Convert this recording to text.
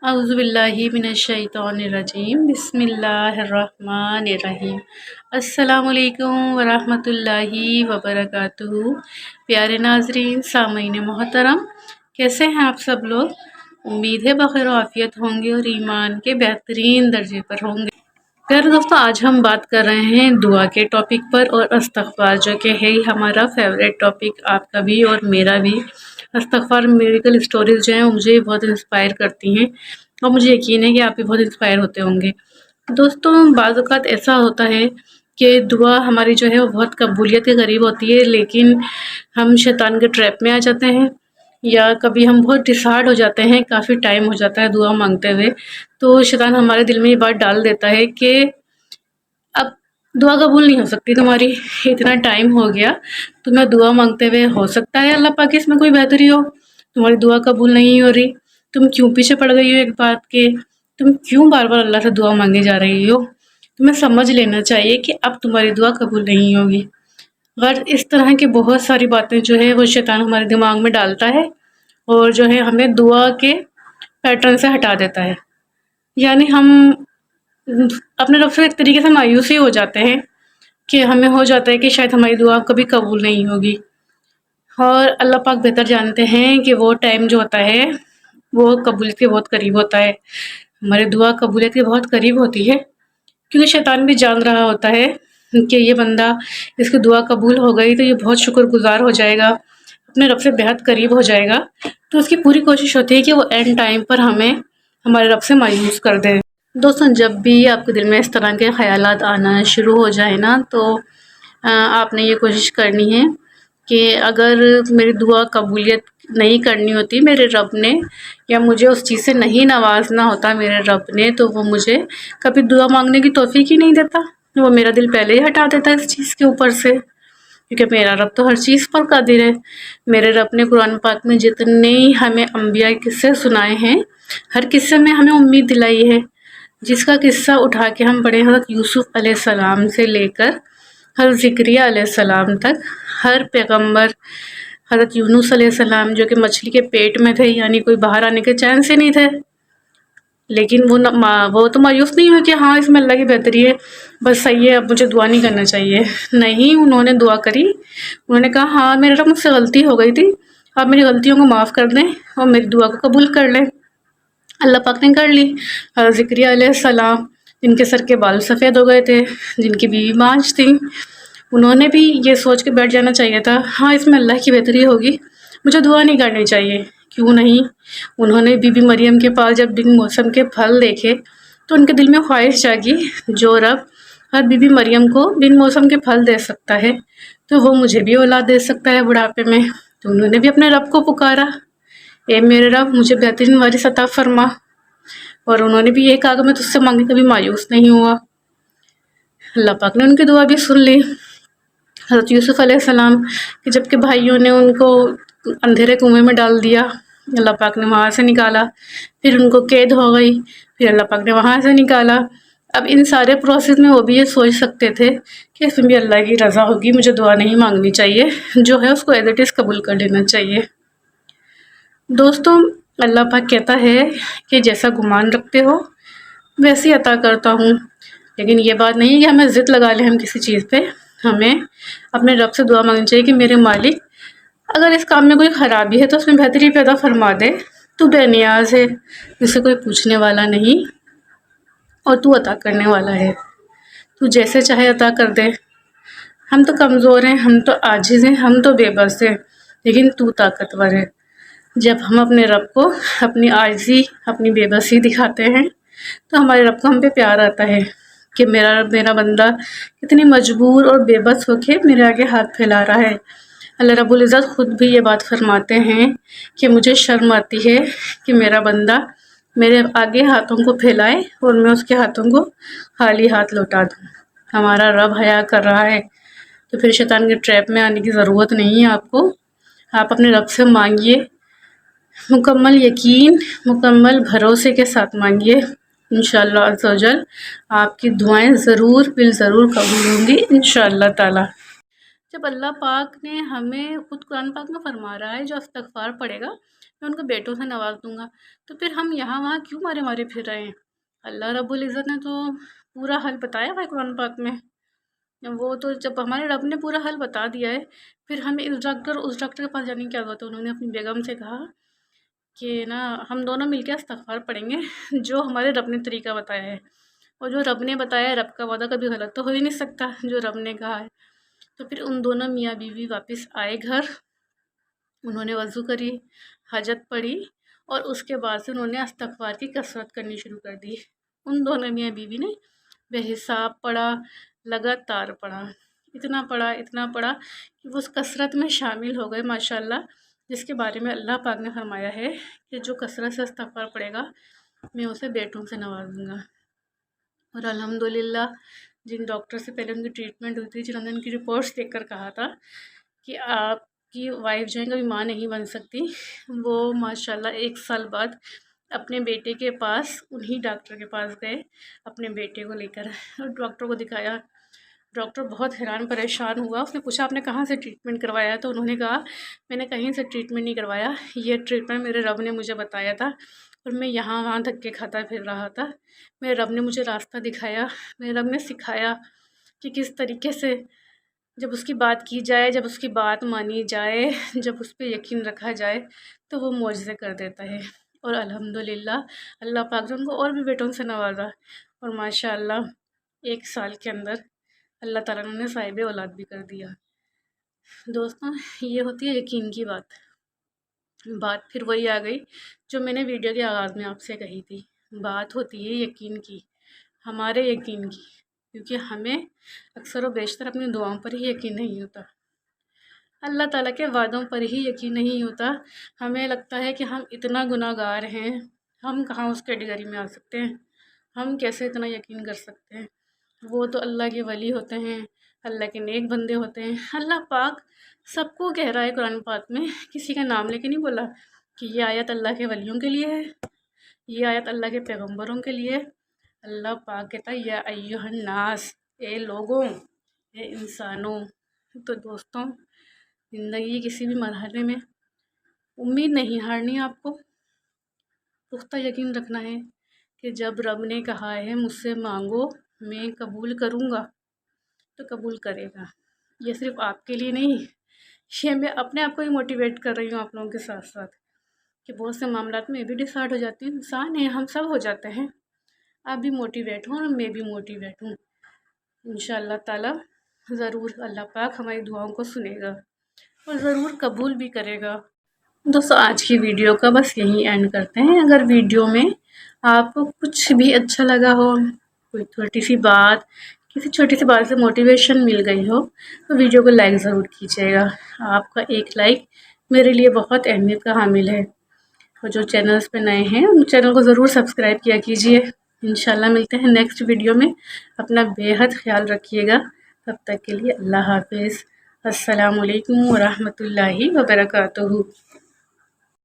अऊज़ु बिल्लाहि मिनश्शैतानिर्रजीम बिस्मिल्लाहिर्रहमानिर्रहीम। अस्सलामुअलैकुम वरहमतुल्लाहि वबरकातुहू। प्यारे नाज़रीन, सामईन मोहतरम, कैसे हैं आप सब लोग? उम्मीद है बखैर आफियत होंगे और ईमान के बेहतरीन दर्जे पर होंगे। प्यारे दोस्तों, आज हम बात कर रहे हैं दुआ के टॉपिक पर और इस्तग़फ़ार, जो कि है ही हमारा फेवरेट टॉपिक, आपका भी और मेरा भी। इस्तग़फ़ार मिरेकल स्टोरीज़ जो हैं वो मुझे बहुत इंस्पायर करती हैं और मुझे यकीन है कि आप भी बहुत इंस्पायर होते होंगे। दोस्तों, बाज़ औक़ात ऐसा होता है कि दुआ हमारी जो है वो बहुत कबूलियत के करीब होती है, लेकिन हम शैतान के ट्रैप में आ जाते हैं या कभी हम बहुत डिसहार्ड हो जाते हैं, काफ़ी टाइम हो जाता है दुआ मांगते हुए, तो शैतान हमारे दिल में ये बात डाल देता है कि अब दुआ कबूल नहीं हो सकती तुम्हारी, इतना टाइम हो गया तुम्हें दुआ मांगते हुए, हो सकता है अल्लाह पाक इसमें कोई बेहतरी हो, तुम्हारी दुआ कबूल नहीं हो रही, तुम क्यों पीछे पड़ गई हो एक बात के, तुम क्यों बार बार अल्लाह से दुआ मांगे जा रही हो, तुम्हें समझ लेना चाहिए कि अब तुम्हारी दुआ कबूल नहीं होगी। अगर इस तरह की बहुत सारी बातें जो है वो शैतान हमारे दिमाग में डालता है और जो है हमें दुआ के पैटर्न से हटा देता है। यानी हम अपने रब से एक तरीके से मायूस ही हो जाते हैं कि हमें हो जाता है कि शायद हमारी दुआ कभी कबूल नहीं होगी। और अल्लाह पाक बेहतर जानते हैं कि वो टाइम जो होता है वो कबूलियत के बहुत करीब होता है, हमारी दुआ कबूलियत के बहुत करीब होती है, क्योंकि शैतान भी जान रहा होता है कि ये बंदा, इसकी दुआ कबूल हो गई तो ये बहुत शुक्रगुजार हो जाएगा, अपने रब से बेहद करीब हो जाएगा, तो उसकी पूरी कोशिश होती है कि वो एंड टाइम पर हमें हमारे रब से मायूस कर दे। दोस्तों, जब भी आपके दिल में इस तरह के ख़यालात आना शुरू हो जाए ना, तो आपने ये कोशिश करनी है कि अगर मेरी दुआ कबूलियत नहीं करनी होती मेरे रब ने, या मुझे उस चीज़ से नहीं नवाजना होता मेरे रब ने, तो वो मुझे कभी दुआ मांगने की तौफीक ही नहीं देता, वो मेरा दिल पहले ही हटा देता इस चीज़ के ऊपर से, क्योंकि मेरा रब तो हर चीज़ पर कादिर है। मेरे रब ने कुरान पाक में जितने हमें अंबिया के किस्से सुनाए हैं, हर किस्से में हमें उम्मीद दिलाई है। जिसका किस्सा उठा के हम पढ़े, हज़रत यूसुफ़ अलैहिस्सलाम से लेकर हज़रत ज़करिया अलैहिस्सलाम तक, हर पैगंबर, हज़रत यूनुस अलैहिस्सलाम जो कि मछली के पेट में थे, यानी कोई बाहर आने के चैन से नहीं थे, लेकिन वो तो मायूस नहीं हुए कि हाँ इसमें अल्लाह की बेहतरी है, बस सही है, अब मुझे दुआ नहीं करना चाहिए। नहीं, उन्होंने दुआ करी, उन्होंने कहा हाँ मेरे रब, मुझसे गलती हो गई थी, आप मेरी गलतियों को माफ़ कर दें और मेरी दुआ को कबूल कर लें। अल्लाह पाक ने कर ली। हज़रत ज़करिया अलैहिस्सलाम, जिनके सर के बाल सफ़ेद हो गए थे, जिनकी बीवी मांझ थी, उन्होंने भी ये सोच के बैठ जाना चाहिए था हाँ इसमें अल्लाह की बेहतरी होगी, मुझे दुआ नहीं करनी चाहिए। क्यों नहीं, उन्होंने बीबी मरियम के पास जब बिन मौसम के फल देखे तो उनके दिल में ख्वाहिश जागी, जो रब हर बीबी मरियम को बिन मौसम के फल दे सकता है तो वो मुझे भी औलाद दे सकता है बुढ़ापे में। तो उन्होंने भी अपने रब को पुकारा, ए मेरे रब मुझे बेहतरीन वारिस अता फरमा, और उन्होंने भी ये कहा कि मैं तुझसे मांगे कभी मायूस नहीं हुआ। अल्लाह पाक ने उनकी दुआ भी सुन ली। हज़रत यूसुफ़ अलैहिस्सलाम कि जबकि भाइयों ने उनको अंधेरे कुएं में डाल दिया, अल्लाह पाक ने वहाँ से निकाला, फिर उनको कैद हो गई, फिर अल्लाह पाक ने वहाँ से निकाला। अब इन सारे प्रोसेस में वो भी ये सोच सकते थे कि इसमें भी अल्लाह की रज़ा होगी, मुझे दुआ नहीं मांगनी चाहिए, जो है उसको एज़ इट इज़ कबूल कर लेना चाहिए। दोस्तों, अल्लाह पाक कहता है कि जैसा गुमान रखते हो वैसे ही अता करता हूँ, लेकिन ये बात नहीं है कि हमें ज़िद लगा लें हम किसी चीज़ पे। हमें अपने रब से दुआ मांगनी चाहिए कि मेरे मालिक, अगर इस काम में कोई ख़राबी है तो उसमें बेहतरी पैदा फरमा दे, तू बेनियाज है, जिससे कोई पूछने वाला नहीं, और तू अता करने वाला है, तू जैसे चाहे अता कर दे। हम तो कमज़ोर हैं, हम तो आजिज़ हैं, हम तो बेबस हैं, लेकिन तू ताकतवर है। जब हम अपने रब को अपनी आजिज़ी, अपनी बेबसी दिखाते हैं तो हमारे रब को हम पे प्यार आता है कि मेरा बंदा कितनी मजबूर और बेबस होके मेरे आगे हाथ फैला रहा है। अल्लाह रब्बुल इज़्ज़त ख़ुद भी ये बात फरमाते हैं कि मुझे शर्म आती है कि मेरा बंदा मेरे आगे हाथों को फैलाए और मैं उसके हाथों को खाली हाथ लौटा दूँ। हमारा रब हया कर रहा है, तो फिर शैतान के ट्रैप में आने की ज़रूरत नहीं है आपको। आप अपने रब से मांगिए, मुकम्मल यकीन, मुकम्मल भरोसे के साथ मांगिए, इंशाअल्लाह अज़्ज़ व जल आपकी दुआएं ज़रूर बिल ज़रूर कबूल होंगी इंशाअल्लाह ताला। जब अल्लाह पाक ने हमें खुद कुरान पाक में फरमा रहा है जो इस्तग़फ़ार पढ़ेगा میں ان کو بیٹوں سے نواز دوں گا، تو پھر ہم یہاں وہاں کیوں مارے مارے پھر رہے ہیں؟ اللہ رب العزت نے تو پورا حل بتایا ہوا ہے قرآن پاک میں۔ وہ تو جب ہمارے رب نے پورا حل بتا دیا ہے، پھر ہمیں اس ڈاکٹر کے پاس جانے کی کیا ضرورت ہے؟ انہوں نے اپنی بیگم سے کہا کہ نا ہم دونوں مل کے استغفار پڑھیں گے جو ہمارے رب نے طریقہ بتایا ہے، اور جو رب نے بتایا ہے، رب کا وعدہ کبھی غلط تو ہو ہی نہیں سکتا، جو رب نے کہا ہے۔ تو پھر ان دونوں میاں بیوی واپس آئے گھر، انہوں نے وضو کری، حاجت پڑھی، اور اس کے بعد سے انہوں نے استغفار کی کثرت کرنی شروع کر دی۔ ان دونوں میاں بیوی نے بے حساب پڑھا، لگاتار پڑھا، اتنا پڑھا کہ وہ اس کثرت میں شامل ہو گئے ماشاءاللہ، جس کے بارے میں اللہ پاک نے فرمایا ہے کہ جو کثرت سے استغفار پڑھے گا میں اسے بیٹوں سے نوازوں گا۔ اور الحمدللہ جن ڈاکٹر سے پہلے ان کی ٹریٹمنٹ ہوئی تھی، جنہوں نے ان کی رپورٹس دیکھ کر کہا تھا کہ آپ کی وائف جو ہے کبھی ماں نہیں بن سکتی، وہ ماشاءاللہ 1 سال بعد اپنے بیٹے کے پاس انہی ڈاکٹر کے پاس گئے اپنے بیٹے کو لے کر، اور ڈاکٹر کو دکھایا۔ ڈاکٹر بہت حیران پریشان ہوا، اس نے پوچھا آپ نے کہاں سے ٹریٹمنٹ کروایا؟ تو انہوں نے کہا میں نے کہیں سے ٹریٹمنٹ نہیں کروایا، یہ ٹریٹمنٹ میرے رب نے مجھے بتایا تھا، اور میں یہاں وہاں دھکے کھاتا پھر رہا تھا۔ میرے رب نے مجھے راستہ دکھایا، میرے رب نے سکھایا کہ کس طریقے سے جب اس کی بات کی جائے، جب اس کی بات مانی جائے، جب اس پہ یقین رکھا جائے تو وہ معجزے کر دیتا ہے۔ اور الحمدللہ اللہ پاک نے ان کو اور بھی بیٹوں سے نوازا، اور ماشاءاللہ 1 سال کے اندر اللہ تعالیٰ نے انہیں صاحب اولاد بھی کر دیا۔ دوستوں، یہ ہوتی ہے یقین کی بات پھر وہی آ گئی جو میں نے ویڈیو کے آغاز میں آپ سے کہی تھی، بات ہوتی ہے یقین کی، ہمارے یقین کی، کیونکہ ہمیں اکثر و بیشتر اپنی دعاؤں پر ہی یقین نہیں ہوتا، اللہ تعالیٰ کے وعدوں پر ہی یقین نہیں ہوتا۔ ہمیں لگتا ہے کہ ہم اتنا گناہ گار ہیں، ہم کہاں اس کیٹیگری میں آ سکتے ہیں، ہم کیسے اتنا یقین کر سکتے ہیں؟ وہ تو اللہ کے ولی ہوتے ہیں، اللہ کے نیک بندے ہوتے ہیں۔ اللہ پاک سب کو کہہ رہا ہے قرآن پاک میں، کسی کا نام لے کے نہیں بولا کہ یہ آیت اللہ کے ولیوں کے لیے ہے، یہ آیت اللہ کے پیغمبروں کے لیے۔ اللہ پاک کہتا ہے یا ایھا الناس، اے لوگوں، اے انسانوں۔ تو دوستوں، زندگی کے کسی بھی مرحلے میں امید نہیں ہارنی، آپ کو پختہ یقین رکھنا ہے کہ جب رب نے کہا ہے مجھ سے مانگو میں قبول کروں گا تو قبول کرے گا۔ یہ صرف آپ کے لیے نہیں، یہ میں اپنے آپ کو ہی موٹیویٹ کر رہی ہوں آپ لوگوں کے ساتھ ساتھ، کہ بہت سے معاملات میں بھی ڈسہارٹ ہو جاتی ہوں، انسان ہیں ہم، سب ہو جاتے ہیں۔ آپ بھی موٹیویٹ ہوں اور میں بھی موٹیویٹ ہوں، انشاءاللہ تعالیٰ ضرور اللہ پاک ہماری دعاؤں کو سنے گا اور ضرور قبول بھی کرے گا۔ دوستو، آج کی ویڈیو کا بس یہیں اینڈ کرتے ہیں۔ اگر ویڈیو میں آپ کو کچھ بھی اچھا لگا ہو، کوئی چھوٹی سی بات، کسی چھوٹی سی بات سے موٹیویشن مل گئی ہو، تو ویڈیو کو لائک ضرور کیجیے گا۔ آپ کا ایک لائک میرے لیے بہت اہمیت کا حامل ہے، اور جو چینلز پہ نئے ہیں ان چینل کو ضرور سبسکرائب کیا کیجیے۔ انشاءاللہ ملتے ہیں نیکسٹ ویڈیو میں، اپنا بے حد خیال رکھیے گا، تب تک کے لیے اللہ حافظ۔ السلام علیکم ورحمۃ اللہ وبرکاتہ۔